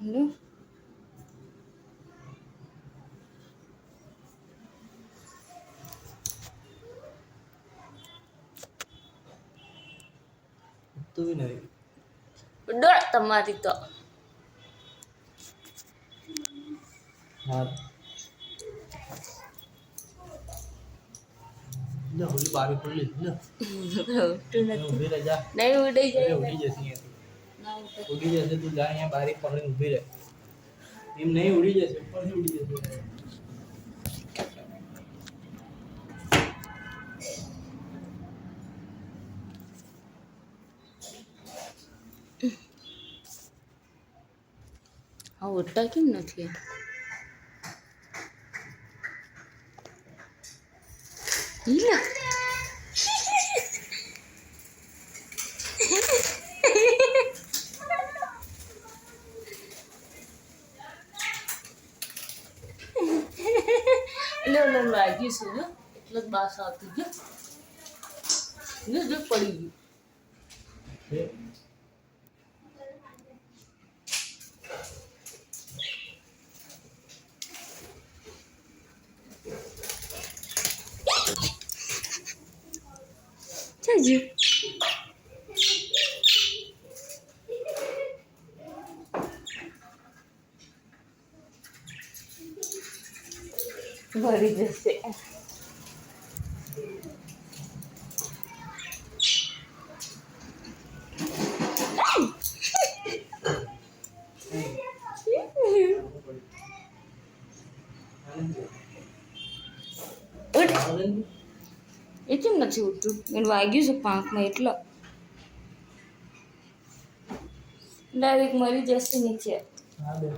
લો તું બી નહીં ડોળ તમારી તો હા લે હોલી બારી ખોલી લે ઉઠતું નથી ઊભી રહે જા નહીં ઉડી અરે જાય ઉડી જશે અહીંયાથી ના ઉઠે. ઉડી જશે તું જા અહીંયા બારી પકડીને ઊભી રહે એમ નહીં ઉડી જશે ઉપરથી ઉડી જશે હા ઉઠતા કેમ નથી ઈલા એટલે લાગી છે ને એટલે જ બાસ આવતી ગયો ને જો પડી ગયું ચાલજો ભરી જશે એ કેમ નથી ઉઠતું એને વાગ્યું છે પાંખમાં એટલે ડાયરેક્ટ મરી જશે નીચે હા બેન